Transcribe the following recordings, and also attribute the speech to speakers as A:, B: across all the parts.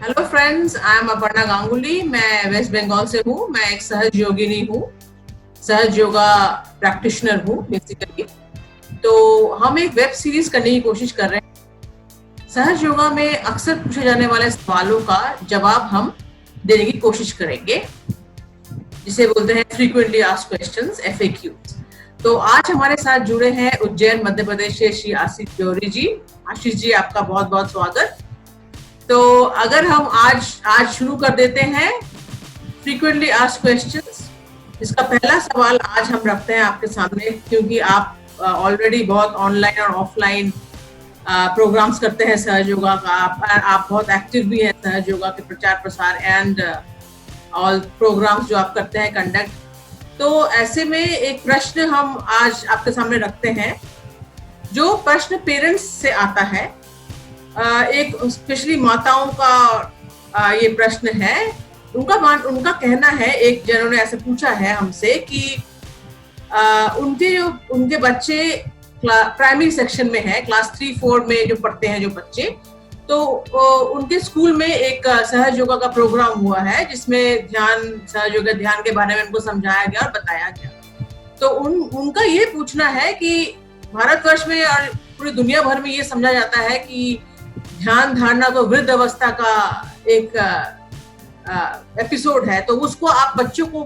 A: Hello friends, I am Aparna Ganguly. मैं waste Bengal से हूँ। मैं एक सहज योगिनी हूँ, सहज योगा प्रैक्टिशनर हूँ बेसिकली। तो हम एक वेब सीरीज करने की कोशिश कर रहे हैं। सहज योगा में अक्सर पूछे जाने वाले सवालों का जवाब हम देने की कोशिश करेंगे, जिसे बोलते हैं फ्रीक्वेंटली आस्क्ड क्वेश्चंस, एफएक्यूज। तो आज हमारे साथ जुड़े हैं उज्जैन मध्य प्रदेश से श्री आशीष जौहरी जी। आशीष जी, आपका बहुत बहुत स्वागत। तो अगर हम आज शुरू कर देते हैं फ्रीक्वेंटली आस्क्ड क्वेश्चंस। इसका पहला सवाल आज हम रखते हैं आपके सामने, क्योंकि आप ऑलरेडी बहुत ऑनलाइन और ऑफलाइन प्रोग्राम्स करते हैं सहज योगा का। आप बहुत एक्टिव भी हैं सहज योगा के प्रचार प्रसार एंड ऑल प्रोग्राम्स जो आप करते हैं कंडक्ट। तो ऐसे में एक प्रश्न हम आज आपके सामने रखते हैं, जो प्रश्न पेरेंट्स से आता है। एक स्पेशली माताओं का ये प्रश्न है। उनका कहना है, एक जनों ने ऐसे पूछा है हमसे कि उनके बच्चे प्राइमरी सेक्शन में है, क्लास 3-4 में जो पढ़ते हैं जो बच्चे, तो उनके स्कूल में एक सहज योगा का प्रोग्राम हुआ है, जिसमें सहज योगा ध्यान के बारे में उनको समझाया गया और बताया गया। तो उनका ये पूछना है कि भारतवर्ष में और पूरी दुनिया भर में ये समझा जाता है कि ध्यान धारणा तो वृद्ध अवस्था का एक एपिसोड है, तो उसको आप बच्चों को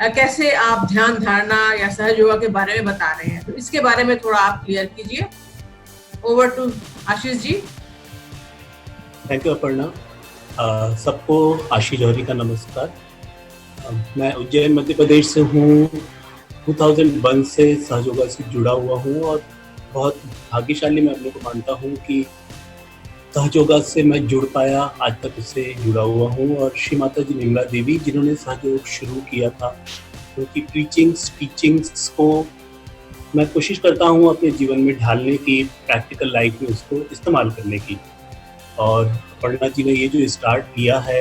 A: कैसे आप ध्यान धारणा या सहज योगा के बारे में बता रहे हैं, तो इसके बारे में थोड़ा आप क्लियर कीजिए। Over to Ashish ji.
B: Thank you Aparna. सबको आशीष जौहरी का नमस्कार। मैं उज्जैन मध्य प्रदेश से हूँ। 2001 से सहज योगा से जुड़ा हुआ हूँ और बहुत भाग्यशाली मैं अपने को मानता हूँ कि सहज योगा से मैं जुड़ पाया, आज तक उससे जुड़ा हुआ हूँ। और श्री माता जी निर्मला देवी, जिन्होंने सहज योग शुरू किया था, उनकी टीचिंग्स को मैं कोशिश करता हूँ अपने जीवन में ढालने की, प्रैक्टिकल लाइफ में उसको इस्तेमाल करने की। और अपर्णा जी ने ये जो स्टार्ट किया है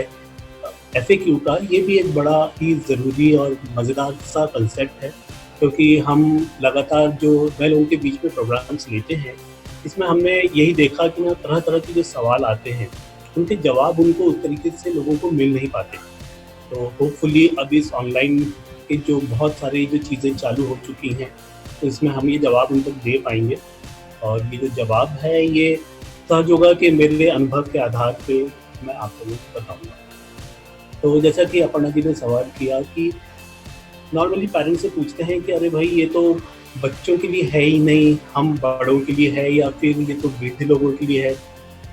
B: एफएक्यू का, ये भी एक बड़ा ही ज़रूरी और मज़ेदार सा कंसेप्ट है, क्योंकि हम लगातार जो नए लोगों के बीच में प्रोग्राम्स लेते हैं, इसमें हमने यही देखा कि ना तरह तरह के जो सवाल आते हैं, उनके जवाब उनको उस तरीके से लोगों को मिल नहीं पाते। तो होपफुली अब इस ऑनलाइन के जो बहुत सारी जो चीज़ें चालू हो चुकी हैं, तो इसमें हम ये जवाब उन तक दे पाएंगे। और ये जो जवाब है, ये सहज योगा के मेरे अनुभव के आधार पे मैं आप लोगों को बताऊँगा। तो जैसा कि अपर्णा जी ने सवाल किया कि नॉर्मली पेरेंट्स से पूछते हैं कि अरे भाई, ये तो बच्चों के लिए है ही नहीं, हम बड़ों के लिए है, या फिर ये तो वृद्ध लोगों के लिए है।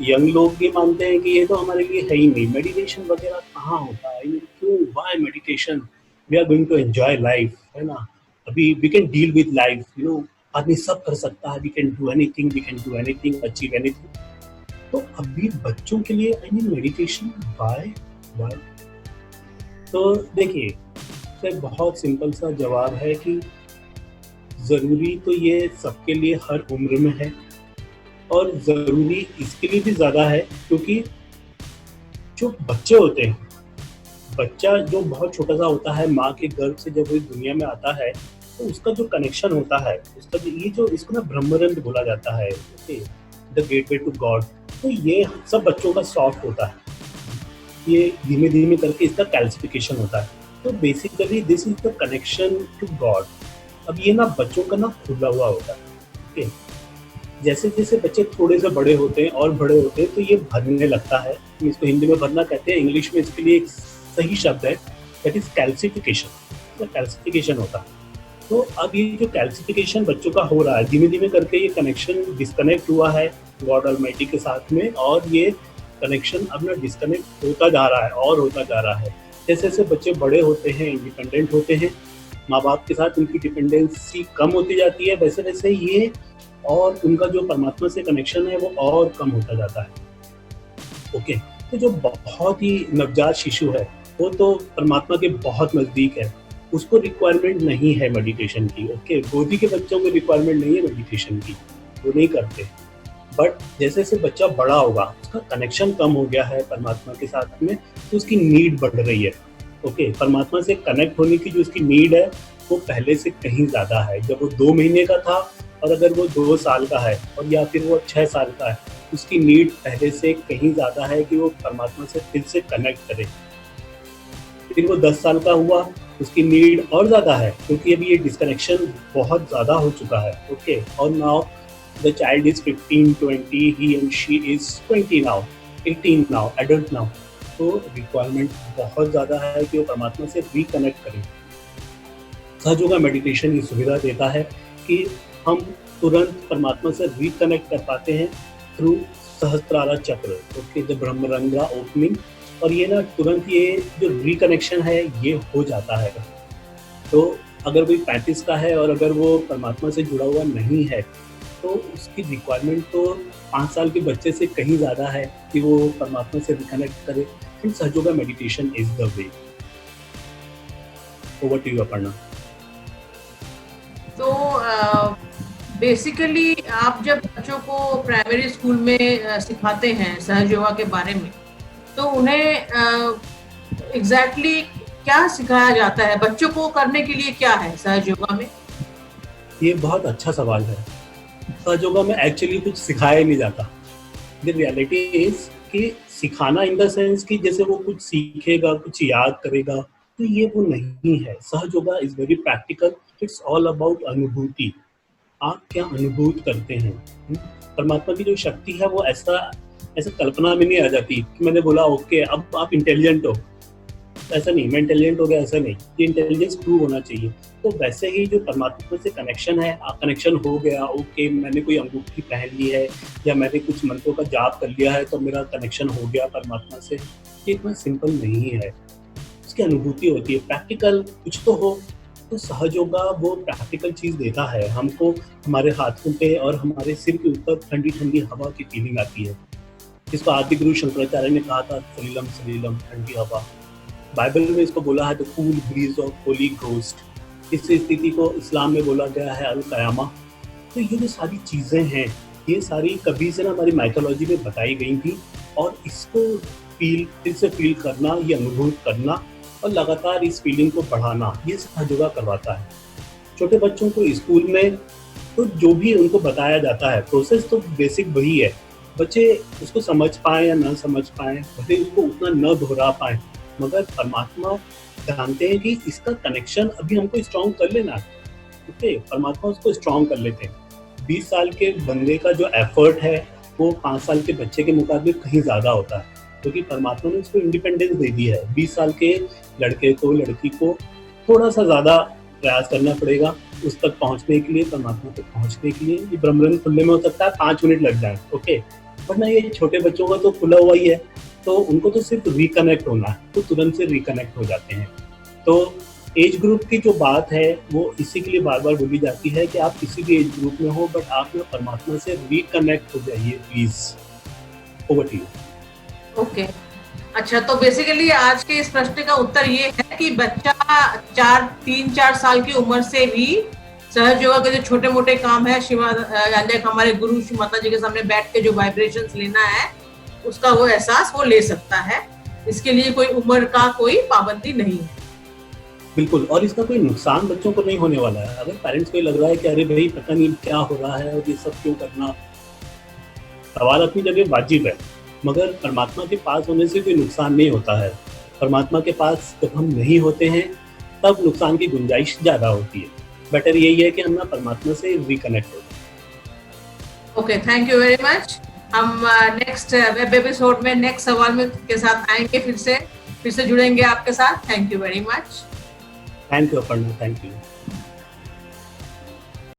B: यंग लोग ये मानते हैं कि ये तो हमारे लिए है ही नहीं, मेडिटेशन वगैरह कहाँ होता है, ये क्यों, why meditation, we are going to enjoy life, है ना। अभी we can deal with life, आदमी सब कर सकता है, we can do anything, achieve anything. तो अभी बच्चों के लिए आई मीन मेडिटेशन, व्हाई। तो देखिए, इसका बहुत सिंपल सा जवाब है कि ज़रूरी तो ये सबके लिए हर उम्र में है, और ज़रूरी इसके लिए भी ज़्यादा है क्योंकि जो बच्चे होते हैं, बच्चा जो बहुत छोटा सा होता है, माँ के गर्भ से जब वो दुनिया में आता है, तो उसका जो कनेक्शन होता है, उसका जो इसको ना ब्रह्मरंध्र बोला जाता है, द गेटवे टू गॉड। तो ये सब बच्चों का सॉफ्ट होता है, ये धीमे धीमे करके इसका कैल्सिफिकेशन होता है। तो basically this is the connection to God. अब ये ना बच्चों का ना खुला हुआ होता है, ओके। जैसे जैसे बच्चे थोड़े से बड़े होते हैं और बड़े होते हैं, तो ये भरने लगता है। हम इसको हिंदी में भरना कहते हैं, इंग्लिश में इसके लिए एक सही शब्द है, दैट इज कैल्सिफिकेशन। तो कैल्सिफिकेशन होता है। तो अब ये जो कैल्सिफिकेशन बच्चों का हो रहा है, धीमे धीमे करके ये कनेक्शन डिस्कनेक्ट हुआ है गॉड ऑलमाइटी के साथ में, और ये कनेक्शन अब ना डिस्कनेक्ट होता जा रहा है और होता जा रहा है। जैसे जैसे बच्चे बड़े होते हैं, इंडिपेंडेंट होते हैं, माँ बाप के साथ उनकी डिपेंडेंसी कम होती जाती है, वैसे वैसे ये और उनका जो परमात्मा से कनेक्शन है वो और कम होता जाता है, ओके। तो जो बहुत ही नवजात शिशु है, वो तो परमात्मा के बहुत नज़दीक है, उसको रिक्वायरमेंट नहीं है मेडिटेशन की, ओके। गोदी के बच्चों को रिक्वायरमेंट नहीं है मेडिटेशन की, वो नहीं करते। बट जैसे जैसे बच्चा बड़ा होगा, उसका कनेक्शन कम हो गया है परमात्मा के साथ में, तो उसकी नीड बढ़ रही है, ओके। परमात्मा से कनेक्ट होने की जो उसकी नीड है, वो पहले से कहीं ज़्यादा है। जब वो 2 महीने का था और अगर वो 2 साल का है, और या फिर वो 6 साल का है, उसकी नीड पहले से कहीं ज़्यादा है कि वो परमात्मा से फिर से कनेक्ट करे। फिर वो 10 साल का हुआ, उसकी नीड और ज़्यादा है क्योंकि अभी ये डिस्कनेक्शन बहुत ज़्यादा हो चुका है। ओके, और now the child is 15, 20, he and she is 20 now, 18 now, adult now. तो रिक्वायरमेंट बहुत ज़्यादा है कि वो परमात्मा से रिकनेक्ट करें। सहज योगा मेडिटेशन ये सुविधा देता है कि हम तुरंत परमात्मा से रिकनेक्ट कर पाते हैं थ्रू सहस्त्रारा चक्र, ओके, द ब्रह्मरंध्रा ओपनिंग। और ये ना तुरंत ये जो रिकनेक्शन है ये हो जाता है। तो अगर कोई 35 का है और अगर वो परमात्मा से जुड़ा हुआ नहीं है तो उसकी रिक्वायरमेंट तो 5 साल के बच्चे से कहीं ज़्यादा है कि वो परमात्मा से रिकनेक्ट करे। फिर Sahaja Yoga meditation is the way. Over to you Aparna.
A: तो बेसिकली आप जब बच्चों को प्राइमरी स्कूल में सिखाते हैं सहज योगा के बारे में, तो उन्हें एग्जैक्टली क्या सिखाया जाता है? बच्चों को करने के लिए क्या है सहज योगा में?
B: ये बहुत अच्छा सवाल है। सहज योगा में एक्चुअली कुछ सिखाया नहीं जाता। द रियलिटी इज कि सिखाना इन द सेंस कि जैसे वो कुछ सीखेगा, कुछ याद करेगा, तो ये वो नहीं है। सहज yoga is very practical. It's all about अनुभूति। आप क्या अनुभूत करते हैं। परमात्मा की जो शक्ति है वो ऐसा कल्पना में नहीं आ जाती कि मैंने बोला ओके अब आप इंटेलिजेंट हो, ऐसा नहीं, मैं इंटेलिजेंट हो गया, ऐसा नहीं। ये इंटेलिजेंस प्रूव होना चाहिए। तो वैसे ही जो परमात्मा से कनेक्शन है, कनेक्शन हो गया, ओके मैंने कोई अंगूठी पहन ली है या मैंने कुछ मंत्रों का जाप कर लिया है तो मेरा कनेक्शन हो गया परमात्मा से, ये इतना सिंपल नहीं है। उसकी अनुभूति होती है, प्रैक्टिकल कुछ तो हो। तो सहज योगा वो प्रैक्टिकल चीज़ देता है हमको। हमारे हाथों पे और हमारे सिर के ऊपर ठंडी ठंडी हवा की फीलिंग आती है, जिसको आदि गुरु शंकराचार्य ने कहा था सलीलम सलीलम, ठंडी हवा। बाइबल में इसको बोला है the cool bridge of Holi ghost. इस स्थिति को इस्लाम में बोला गया है अल कयामा। तो ये जो सारी चीज़ें हैं ये सारी कभी से ना हमारी माइथोलॉजी में बताई गई थी, और इसको फिर से फील करना, ये अनुभव करना और लगातार इस फीलिंग को बढ़ाना, ये सहज योगा करवाता है। छोटे बच्चों को स्कूल में तो जो भी उनको बताया जाता है प्रोसेस तो बेसिक वही है। बच्चे उसको समझ पाए या ना समझ पाए, भले उसको उतना न दोहरा पाए, मगर परमात्मा जानते हैं कि इसका कनेक्शन अभी हमको स्ट्रॉन्ग कर लेना है। ओके, परमात्मा उसको स्ट्रॉन्ग कर लेते हैं। 20 साल के बंदे का जो एफर्ट है वो 5 साल के बच्चे के मुकाबले कहीं ज़्यादा होता है, क्योंकि परमात्मा ने उसको इंडिपेंडेंस दे दी है। 20 साल के लड़के को, लड़की को थोड़ा सा ज़्यादा प्रयास करना पड़ेगा उस तक पहुंचने के लिए, परमात्मा तक पहुंचने के लिए। ये ब्रह्मरंध्र खुलने में हो सकता है 5 मिनट लग जाए, ओके, वरना ये छोटे बच्चों का तो खुला हुआ ही है, तो उनको तो सिर्फ रिकनेक्ट होना है, तो तुरंत से रिकनेक्ट हो जाते हैं। तो एज ग्रुप की जो बात है वो इसी के लिए बार बार बोली जाती है कि आप किसी भी एज ग्रुप में हो, बट आप परमात्मा से रिकनेक्ट हो जाइए please. Over to you.
A: Okay, अच्छा, तो बेसिकली आज के इस प्रश्न का उत्तर ये है कि बच्चा 3-4 साल की उम्र से भी सहज योगा के जो छोटे मोटे काम है, हमारे गुरु श्री माता जी के सामने बैठ के जो वाइब्रेशंस लेना है उसका वो एहसास वो ले सकता है। इसके लिए कोई उम्र का कोई पाबंदी नहीं है।
B: बिल्कुल, और इसका कोई नुकसान बच्चों को नहीं होने वाला है। अगर पेरेंट्स को लग रहा है कि अरे भाई पता नहीं क्या हो रहा है और ये सब क्यों करना, सवाल अपनी जगह वाजिब है, मगर परमात्मा के पास होने से कोई नुकसान नहीं होता है। परमात्मा के पास जब हम नहीं होते हैं तब नुकसान की गुंजाइश ज़्यादा होती है। बेटर यही है कि हम ना परमात्मा से रिकनेक्ट हो।
A: Okay, thank you very much. हम नेक्स्ट वेब एपिसोड में नेक्स्ट सवाल में के साथ आएंगे, फिर से जुड़ेंगे आपके साथ। Thank you very much.
B: Thank you Aparna, thank you.